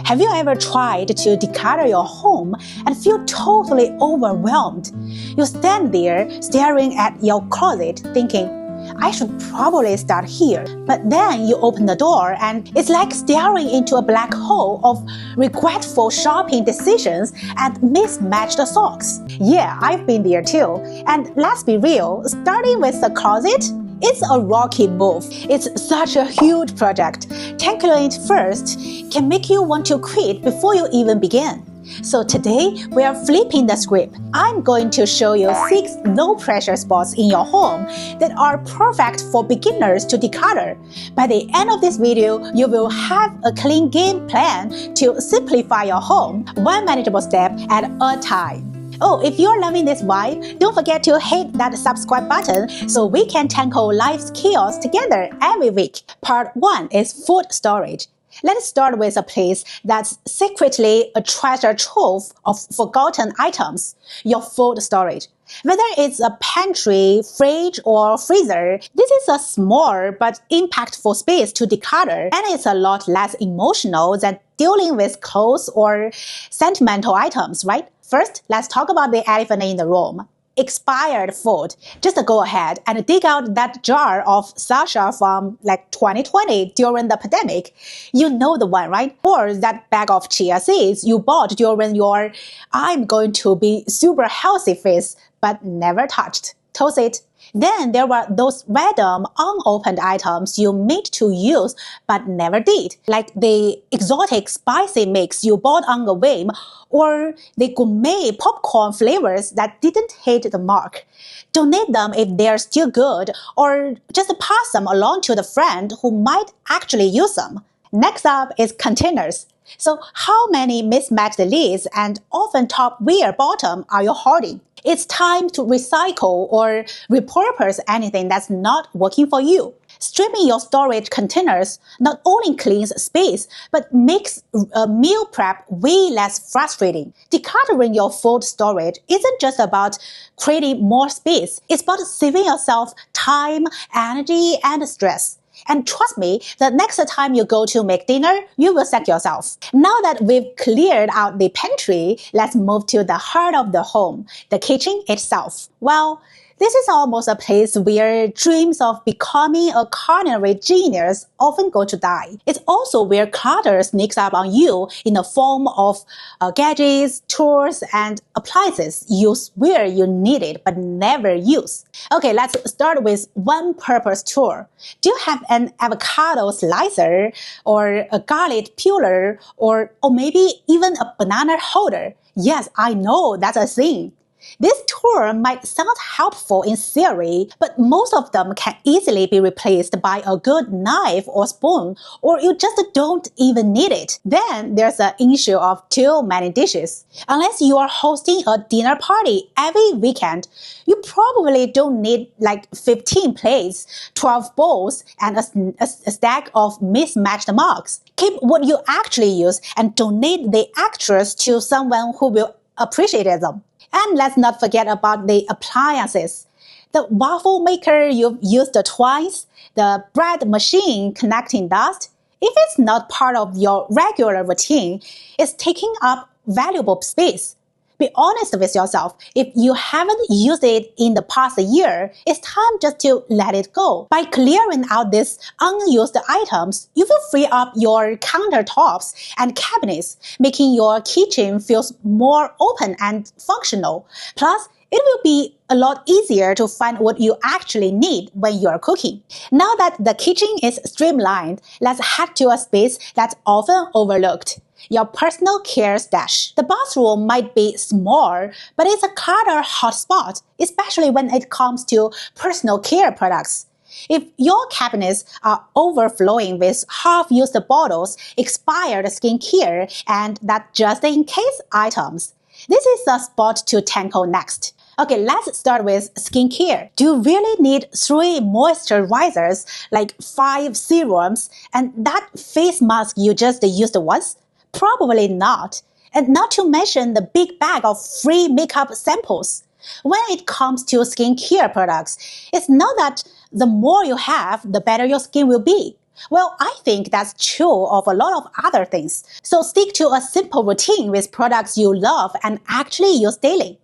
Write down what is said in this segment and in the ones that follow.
Have you ever tried to declutter your home and feel totally overwhelmed? You stand there staring at your closet thinking, I should probably start here. But then you open the door and it's like staring into a black hole of regretful shopping decisions and mismatched socks. Yeah, I've been there too. And let's be real, starting with the closet, it's a rocky move. It's such a huge project. Tackling it first can make you want to quit before you even begin. So today, we are flipping the script. I'm going to show you 6 no-pressure spots in your home that are perfect for beginners to declutter. By the end of this video, you will have a clean game plan to simplify your home, one manageable step at a time. Oh, if you're loving this vibe, don't forget to hit that subscribe button so we can tackle life's chaos together every week. Part 1 is food storage. Let's start with a place that's secretly a treasure trove of forgotten items, your food storage. Whether it's a pantry, fridge, or freezer, this is a small but impactful space to declutter, and it's a lot less emotional than dealing with clothes or sentimental items, right? First, let's talk about the elephant in the room. Expired food. Just go ahead and dig out that jar of Sasha from 2020 during the pandemic. You know the one, right? Or that bag of chia seeds you bought during your I'm going to be super healthy phase but never touched. Toss it. Then there were those random unopened items you made to use but never did, like the exotic spicy mix you bought on a whim or the gourmet popcorn flavors that didn't hit the mark. Donate them if they're still good, or just pass them along to the friend who might actually use them. Next up is containers. So how many mismatched lids and often top wear bottom are you hoarding? It's time to recycle or repurpose anything that's not working for you. Streaming your storage containers not only cleans space, but makes meal prep way less frustrating. Decluttering your food storage isn't just about creating more space. It's about saving yourself time, energy, and stress. And trust me, the next time you go to make dinner, you will thank yourself. Now that we've cleared out the pantry, let's move to the heart of the home, the kitchen itself. Well, this is almost a place where dreams of becoming a culinary genius often go to die. It's also where clutter sneaks up on you in the form of gadgets, tools, and appliances you swear you need it but never use. Okay, let's start with one-purpose tool. Do you have an avocado slicer or a garlic peeler or maybe even a banana holder? Yes, I know that's a thing. This tool might sound helpful in theory, but most of them can easily be replaced by a good knife or spoon, or you just don't even need it. Then there's the issue of too many dishes. Unless you are hosting a dinner party every weekend, you probably don't need 15 plates, 12 bowls, and a stack of mismatched mugs. Keep what you actually use and donate the extras to someone who will appreciate them. And let's not forget about the appliances. The waffle maker you've used twice, the bread machine connecting dust. If it's not part of your regular routine, it's taking up valuable space. Be honest with yourself. If you haven't used it in the past year, it's time just to let it go. By clearing out these unused items, you will free up your countertops and cabinets, making your kitchen feel more open and functional. Plus, it will be a lot easier to find what you actually need when you are cooking. Now that the kitchen is streamlined, let's head to a space that's often overlooked. Your personal care stash. The bathroom might be small, but it's a clutter hotspot, especially when it comes to personal care products. If your cabinets are overflowing with half-used bottles, expired skincare, and that just-in-case items, this is the spot to tackle next. Okay, let's start with skincare. Do you really need 3 moisturizers, 5 serums, and that face mask you just used once? Probably not. And not to mention the big bag of free makeup samples. When it comes to skincare products, it's not that the more you have, the better your skin will be. Well, I think that's true of a lot of other things. So stick to a simple routine with products you love and actually use daily.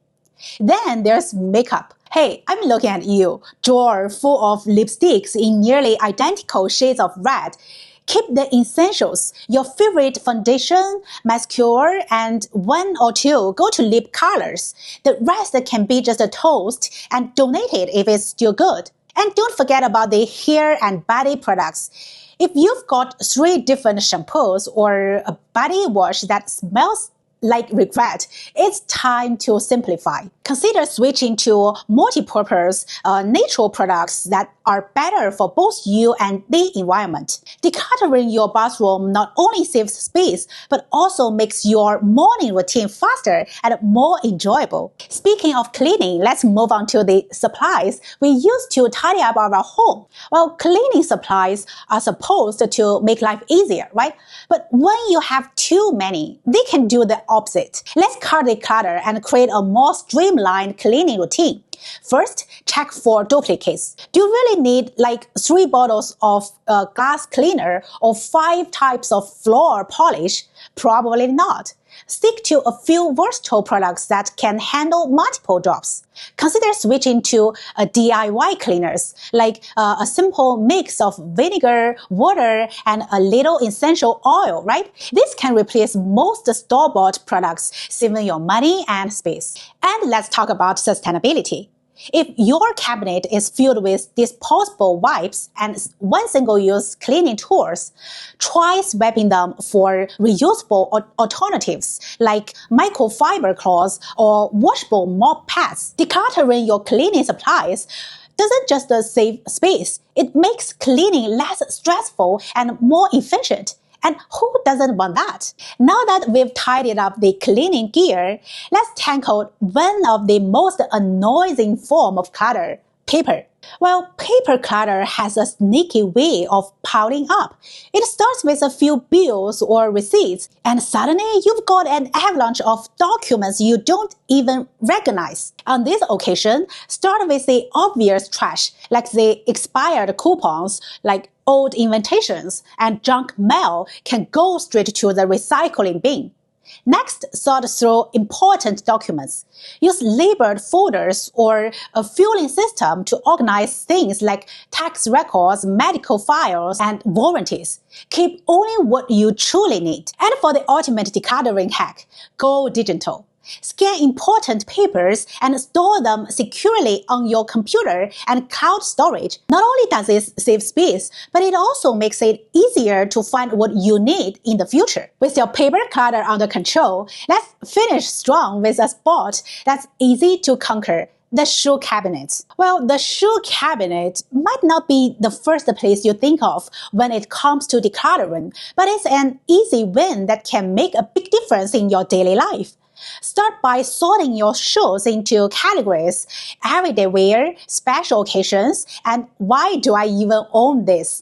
Then there's makeup. Hey, I'm looking at you. Drawer full of lipsticks in nearly identical shades of red. Keep the essentials. Your favorite foundation, mascara, and one or two go-to lip colors. The rest can be just a toast and donate it if it's still good. And don't forget about the hair and body products. If you've got 3 different shampoos or a body wash that smells like regret, it's time to simplify. Consider switching to multi-purpose, natural products that are better for both you and the environment. Decluttering your bathroom not only saves space, but also makes your morning routine faster and more enjoyable. Speaking of cleaning, let's move on to the supplies we use to tidy up our home. Well, cleaning supplies are supposed to make life easier, right? But when you have too many, they can do the opposite. Let's cut the clutter and create a more streamlined cleaning routine. First, check for duplicates. Do you really need like 3 bottles of glass cleaner or 5 types of floor polish? Probably not. Stick to a few versatile products that can handle multiple jobs. Consider switching to DIY cleaners, like a simple mix of vinegar, water, and a little essential oil, right? This can replace most store-bought products, saving your money and space. And let's talk about sustainability. If your cabinet is filled with disposable wipes and one single-use cleaning tools, try swapping them for reusable alternatives like microfiber cloths or washable mop pads. Decluttering your cleaning supplies doesn't just save space, it makes cleaning less stressful and more efficient. And who doesn't want that? Now that we've tidied up the cleaning gear, let's tackle one of the most annoying form of clutter, paper. Well, paper clutter has a sneaky way of piling up. It starts with a few bills or receipts, and suddenly you've got an avalanche of documents you don't even recognize. On this occasion, start with the obvious trash, like the expired coupons, like old invitations, and junk mail can go straight to the recycling bin. Next, sort through important documents. Use labeled folders or a filing system to organize things like tax records, medical files, and warranties. Keep only what you truly need. And for the ultimate decluttering hack, go digital. Scan important papers and store them securely on your computer and cloud storage. Not only does this save space, but it also makes it easier to find what you need in the future. With your paper clutter under control, let's finish strong with a spot that's easy to conquer. The shoe cabinet. Well, the shoe cabinet might not be the first place you think of when it comes to decluttering, but it's an easy win that can make a big difference in your daily life. Start by sorting your shoes into categories: everyday wear, special occasions, and why do I even own this?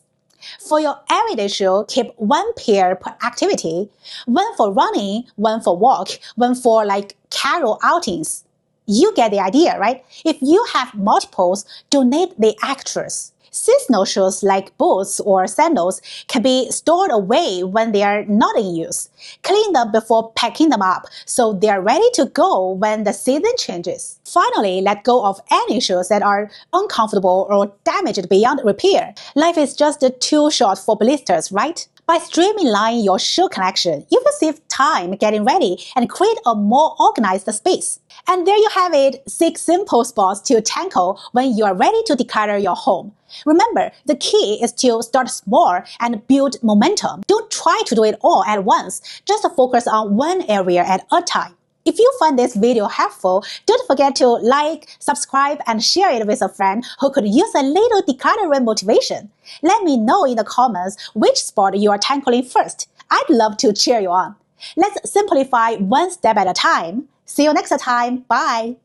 For your everyday shoe, keep 1 pair per activity, 1 for running, 1 for walk, 1 for like casual outings. You get the idea, right? If you have multiples, donate the extras. Seasonal shoes like boots or sandals can be stored away when they are not in use. Clean them before packing them up so they are ready to go when the season changes. Finally, let go of any shoes that are uncomfortable or damaged beyond repair. Life is just too short for blisters, right? By streamlining your shoe collection, you will save time getting ready and create a more organized space. And there you have it, 6 simple spots to tackle when you are ready to declutter your home. Remember, the key is to start small and build momentum. Don't try to do it all at once, just focus on one area at a time. If you find this video helpful, don't forget to like, subscribe, and share it with a friend who could use a little decluttering motivation. Let me know in the comments which spot you are tackling first. I'd love to cheer you on. Let's simplify one step at a time. See you next time. Bye.